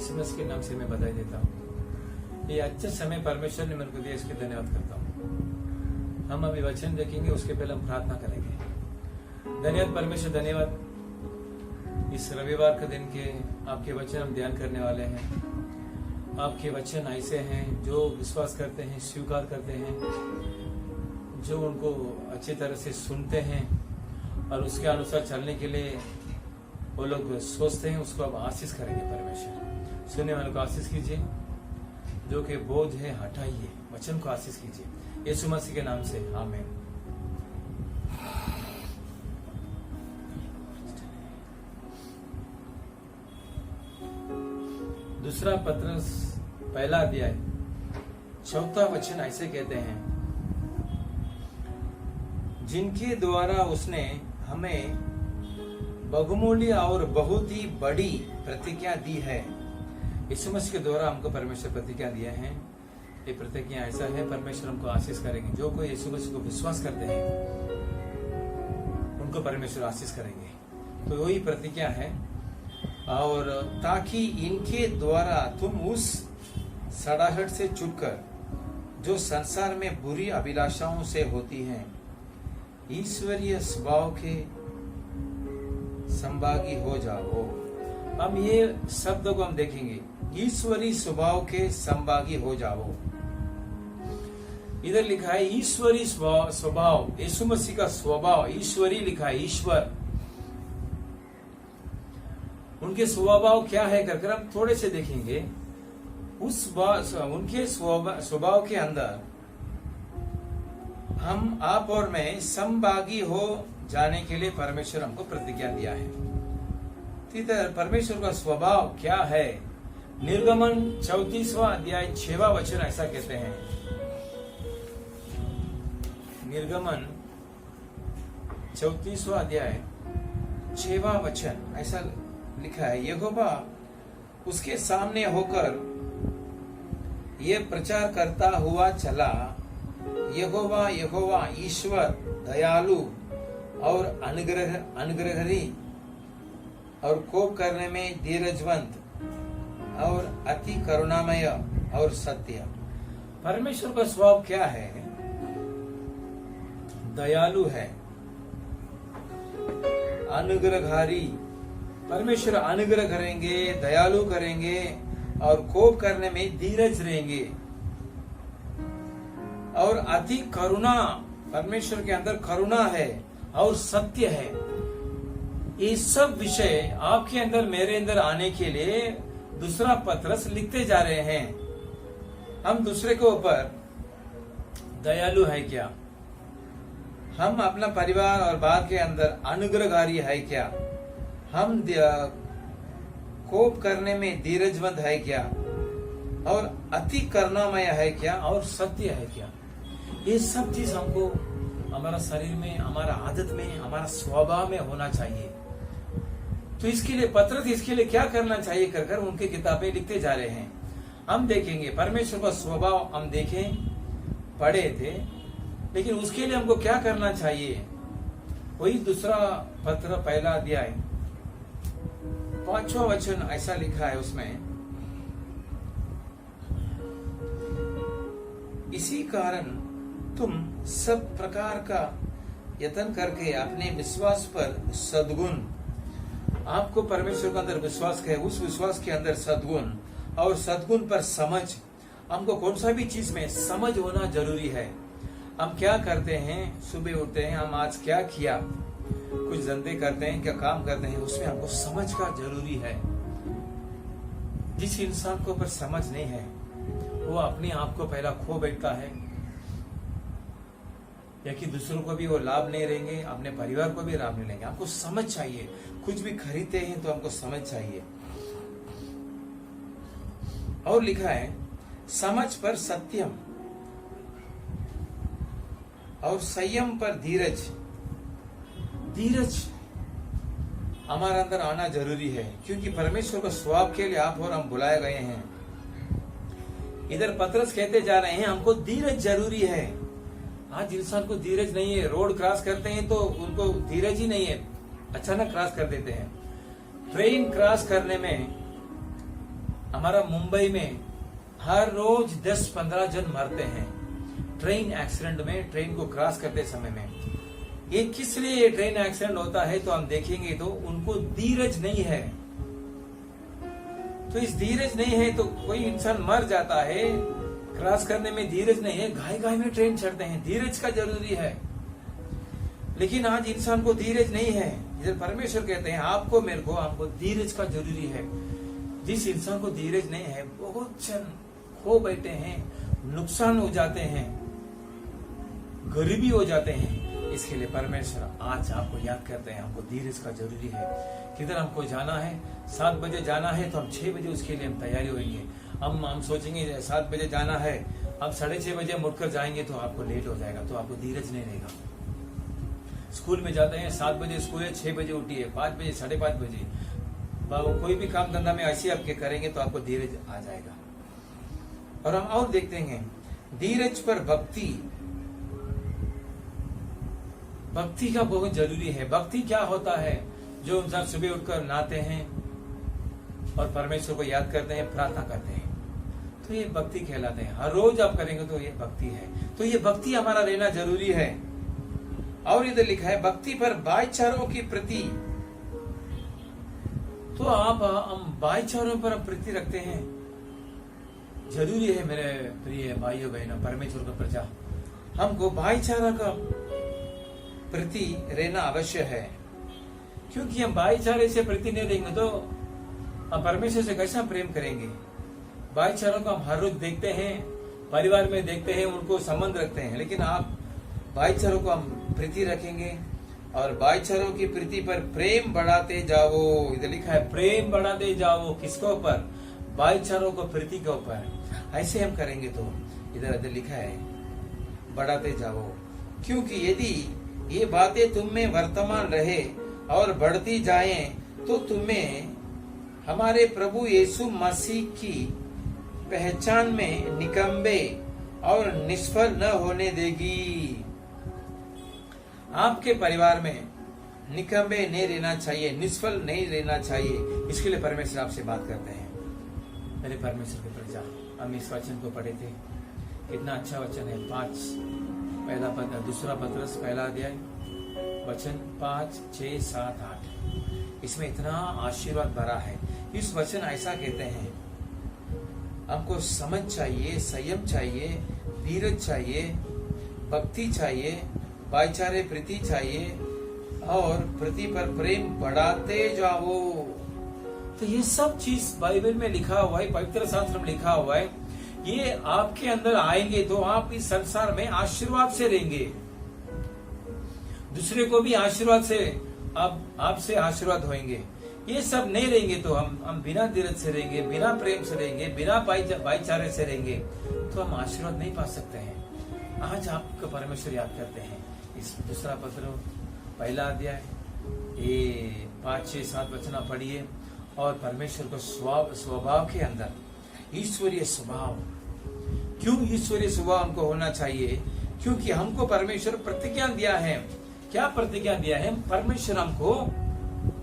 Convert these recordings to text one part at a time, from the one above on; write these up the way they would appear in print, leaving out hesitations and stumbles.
यीशु मसीह के नाम से मैं बधाई देता हूँ। ये अच्छा समय परमेश्वर ने मेरे को दिया, इसके धन्यवाद करता हूँ। हम अभी वचन देखेंगे, उसके पहले हम प्रार्थना करेंगे। धन्यवाद परमेश्वर, धन्यवाद इस रविवार के दिन के आपके वचन हम ध्यान करने वाले हैं। आपके वचन ऐसे हैं जो विश्वास करते हैं, स्वीकार करते हैं, जो उनको अच्छी तरह से सुनते हैं और उसके अनुसार चलने के लिए वो लोग सोचते हैं, उसको अब आशीष करेंगे। परमेश्वर सुनने वालों को आशीष कीजिए, जो कि बोझ है हटाइए, वचन को आशीष कीजिए यीशु मसीह के नाम से, आमीन। दूसरा पत्रस पहला अध्याय चौथा वचन ऐसे कहते हैं, जिनके द्वारा उसने हमें बहुमूल्य और बहुत ही बड़ी प्रतिज्ञा दी है। यीशु मसीह के द्वारा हमको परमेश्वर प्रतिज्ञा दिया है। ये प्रतिज्ञा ऐसा है, परमेश्वर हमको आशीष करेंगे। जो कोई यीशु मसीह को विश्वास करते हैं उनको परमेश्वर आशीष करेंगे। तो वही प्रतिज्ञा है। और ताकि इनके द्वारा तुम उस सड़ाहट से छूटकर जो संसार में बुरी अभिलाषाओं से होती हैं, ईश्वरीय स्वभाव के संभागी हो जाओ। अब ये शब्द को हम देखेंगे, ईश्वरी स्वभाव के संभागी हो जाओ। इधर लिखा है ईश्वरी स्वभाव, यीशु मसीह का स्वभाव ईश्वरी लिखा है, ईश्वर। उनके स्वभाव क्या है कर हम थोड़े से देखेंगे। उनके स्वभाव के अंदर हम, आप और मैं संभागी हो जाने के लिए परमेश्वर हमको प्रतिज्ञा दिया है। परमेश्वर का स्वभाव क्या है? निर्गमन 34वां अध्याय 6वां वचन ऐसा कहते हैं। निर्गमन 34वां अध्याय 6वां वचन ऐसा लिखा है, यहोवा उसके सामने होकर ये प्रचार करता हुआ चला, यहोवा यहोवा ईश्वर दयालु और अनुग्रहकारी और कोप करने में धीरजवंत और अति करुणामय और सत्य। परमेश्वर का स्वभाव क्या है? दयालु है, अनुग्रहकारी। परमेश्वर अनुग्रह करेंगे, दयालु करेंगे और कोप करने में धीरज रहेंगे और अति करुणा। परमेश्वर के अंदर करुणा है और सत्य है। ये सब विषय आपके अंदर, मेरे अंदर आने के लिए दूसरा पत्रस लिखते जा रहे हैं। हम दूसरे के ऊपर दयालु है क्या? हम अपना परिवार और बाहर के अंदर अनुग्रहकारी है क्या? हम कोप करने में धीरजवंत है क्या? और अति करुणामय है क्या? और सत्य है क्या? ये सब चीज हमको हमारा शरीर में, हमारा आदत में, हमारा स्वभाव में होना चाहिए। तो इसके लिए पत्रस इसके लिए क्या करना चाहिए कर उनकी किताबें लिखते जा रहे हैं। हम देखेंगे परमेश्वर का स्वभाव, हम देखें, पढ़े थे, लेकिन उसके लिए हमको क्या करना चाहिए? वही दूसरा पत्र पहला अध्याय 5वां वचन ऐसा लिखा है उसमें, इसी कारण तुम सब प्रकार का यत्न करके अपने विश्वास पर सद्गुण, आपको परमेश्वर के अंदर विश्वास है, उस विश्वास के अंदर सद्गुण और सद्गुण पर समझ। हमको कौन सा भी चीज में समझ होना जरूरी है। हम क्या करते हैं, सुबह उठते हैं, हम आज क्या किया, कुछ धंधे करते हैं, क्या काम करते हैं, उसमें हमको समझ का जरूरी है। जिस इंसान को ऊपर समझ नहीं है वो अपने आप को पहला खो बैठता है, या कि दूसरों को भी वो लाभ नहीं रहेंगे, अपने परिवार को भी लाभ नहीं लेंगे। हमको समझ चाहिए। कुछ भी खरीदते हैं तो हमको समझ चाहिए। और लिखा है समझ पर सत्यम और संयम पर धीरज। धीरज हमारे अंदर आना जरूरी है, क्योंकि परमेश्वर को स्वभाव के लिए आप और हम बुलाए गए हैं। इधर पत्रस कहते जा रहे हैं हमको धीरज जरूरी है। आज इंसान को धीरज नहीं है। रोड क्रॉस करते हैं तो उनको धीरज ही नहीं है, अचानक क्रॉस कर देते हैं। ट्रेन क्रॉस करने में हमारा मुंबई में हर रोज 10-15 जन मरते हैं ट्रेन एक्सीडेंट में, ट्रेन को क्रॉस करते समय में। ये किस लिए ये ट्रेन एक्सीडेंट होता है तो हम देखेंगे तो उनको धीरज नहीं है। तो इस धीरज नहीं है तो कोई इंसान मर जाता है, क्रॉस करने में धीरज नहीं है, घाय घाय में ट्रेन चढ़ते हैं। धीरज का जरूरी है, लेकिन आज इंसान को धीरज नहीं है। इधर परमेश्वर कहते हैं आपको, मेरे को, हमको धीरज का जरूरी है। जिस इंसान को धीरज नहीं है, बहुत जन खो बैठे हैं, नुकसान हो जाते हैं, गरीबी हो जाते हैं। इसके लिए परमेश्वर आज आपको याद करते हैं हमको धीरज का जरूरी है। किधर हमको जाना है, 7 बजे जाना है तो हम 6 बजे उसके लिए हम तैयारी होंगे। हम सोचेंगे 7 बजे जाना है, अब 6:30 बजे मुड़कर जाएंगे तो आपको लेट हो जाएगा, तो आपको धीरज नहीं रहेगा। स्कूल में जाते हैं, 7 बजे स्कूल है, 6 बजे उठिए, 5 बजे, 5:30 बजे, कोई भी काम धंधा में ऐसे आपके करेंगे तो आपको धीरज आ जाएगा। और हम और देखते हैं धीरज पर भक्ति का बहुत जरूरी है। भक्ति क्या होता है? जो इंसान सुबह उठकर नहाते हैं और परमेश्वर को याद करते हैं, प्रार्थना करते हैं, तो ये भक्ति कहलाते हैं। हर रोज आप करेंगे तो ये भक्ति है। तो ये भक्ति हमारा रहना जरूरी है। और इधर लिखा है भक्ति पर भाईचारों की प्रति। तो हम भाईचारों पर प्रीति रखते हैं, जरूरी है मेरे प्रिय भाइयों बहनों, परमेश्वर का प्रजा। हमको भाईचारा का प्रति रहना अवश्य है, क्योंकि हम भाईचारे से प्रति नहीं देंगे तो हम परमेश्वर से कैसा प्रेम करेंगे। भाईचारों को हम हर रोज देखते हैं, परिवार में देखते हैं, उनको संबंध रखते हैं, लेकिन आप भाईचारों को हम प्रीति रखेंगे और भाईचारों की प्रीति पर प्रेम बढ़ाते जाओ। इधर लिखा है प्रेम बढ़ाते जाओ। किसके ऊपर? भाईचारों को, प्रीति के ऊपर। ऐसे हम करेंगे तो इधर लिखा है बढ़ाते जाओ, क्योंकि यदि ये बातें तुम में वर्तमान रहे और बढ़ती जाएं तो तुम्हें हमारे प्रभु यीशु मसीह की पहचान में निकम्बे और निष्फल न होने देगी। आपके परिवार में निकम्बे नहीं रहना चाहिए, निष्फल नहीं रहना चाहिए। इसके लिए परमेश्वर आपसे बात करते हैं। मेरे परमेश्वर के प्रजा, हम इस वचन को पढ़े थे, कितना अच्छा वचन है। 5 पहला पत्र, दूसरा पत्रस पहला अध्याय, वचन 5, 6, 7, 8। इसमें इतना आशीर्वाद भरा है। इस वचन ऐसा कहते हैं हमको समझ चाहिए, संयम चाहिए, धीरज चाहिए, भक्ति चाहिए, भाईचारे प्रीति चाहिए और प्रति पर प्रेम बढ़ाते जाओ। तो ये सब चीज बाइबल में लिखा हुआ है, पवित्र शास्त्र में लिखा हुआ है। ये आपके अंदर आएंगे तो आप इस संसार में आशीर्वाद से रहेंगे, दूसरे को भी आशीर्वाद से आपसे आशीर्वाद होंगे। ये सब नहीं रहेंगे तो हम बिना धीरज से रहेंगे, बिना प्रेम से रहेंगे, बिना भाईचारे से रहेंगे तो हम आशीर्वाद नहीं पा सकते हैं। आज आपको परमेश्वर याद करते हैं। इस दूसरा पत्र पहला अध्याय, ये 5, 6, 7 वचन पढ़िए और परमेश्वर को स्वभाव के अंदर ईश्वरीय स्वभाव। क्यों ईश्वरीय स्वभाव हमको होना चाहिए? क्योंकि हमको परमेश्वर प्रतिज्ञा दिया है। क्या प्रतिज्ञा दिया है? परमेश्वर हमको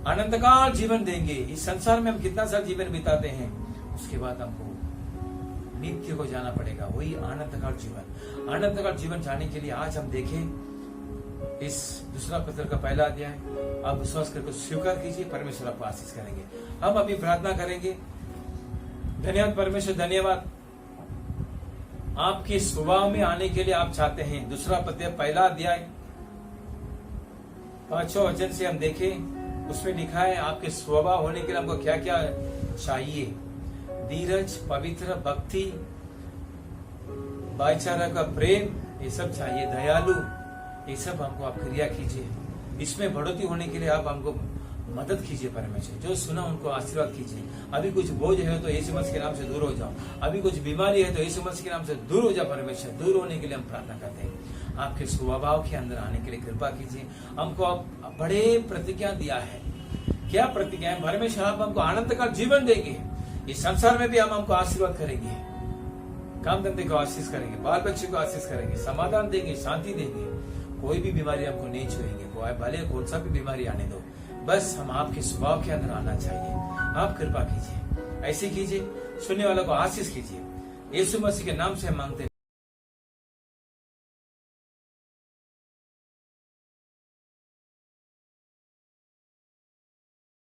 अनंतकाल जीवन देंगे। इस संसार में हम कितना साल जीवन बिताते हैं, उसके बाद हमको नित्य को जाना पड़ेगा, वही अनंतकाल जीवन। अनंतकाल जीवन जाने के लिए आज हम देखें इस दूसरा पत्र का पहला अध्याय। आप विश्वास करके स्वीकार कीजिए, परमेश्वर आपको आशीष करेंगे। हम अभी प्रार्थना करेंगे। धन्यवाद परमेश्वर, धन्यवाद आपके स्वभाव में आने के लिए आप चाहते हैं। दूसरा पत्र पहला अध्याय 5वां वचन से हम देखें, उसमें लिखा है आपके स्वभाव होने के लिए हमको क्या क्या चाहिए। धीरज, पवित्र, भक्ति, भाईचारा का प्रेम, ये सब चाहिए। दयालु, ये सब हमको आप क्रिया कीजिए। इसमें बढ़ोतरी होने के लिए आप हमको मदद कीजिए परमेश्वर। जो सुना उनको आशीर्वाद कीजिए। अभी कुछ बोझ है तो यीशु मसीह के नाम से दूर हो जाओ। अभी कुछ बीमारी है तो यीशु मसीह के नाम से दूर हो जाओ परमेश्वर। दूर होने के लिए हम प्रार्थना करते हैं। आपके स्वभाव के अंदर आने के लिए कृपा कीजिए। हमको आप बड़े प्रतिज्ञा दिया है। क्या प्रतिज्ञा है? परमेश्वर आप हमको आनंद का जीवन देंगे। इस संसार में भी हम हमको आशीर्वाद करेंगे, काम धंधे को आशीष करेंगे, बाल बच्चे को आशीष करेंगे, समाधान देंगे, शांति देंगे। कोई भी बीमारी हमको नहीं छुएंगे। भले कौन सा भी बीमारी आने दो, बस हम आपके स्वभाव के अंदर आना चाहिए। आप कृपा कीजिए। ऐसे कीजिए, सुनने वालों को आशीष कीजिए। यीशु मसीह के नाम से हम मांगते हैं।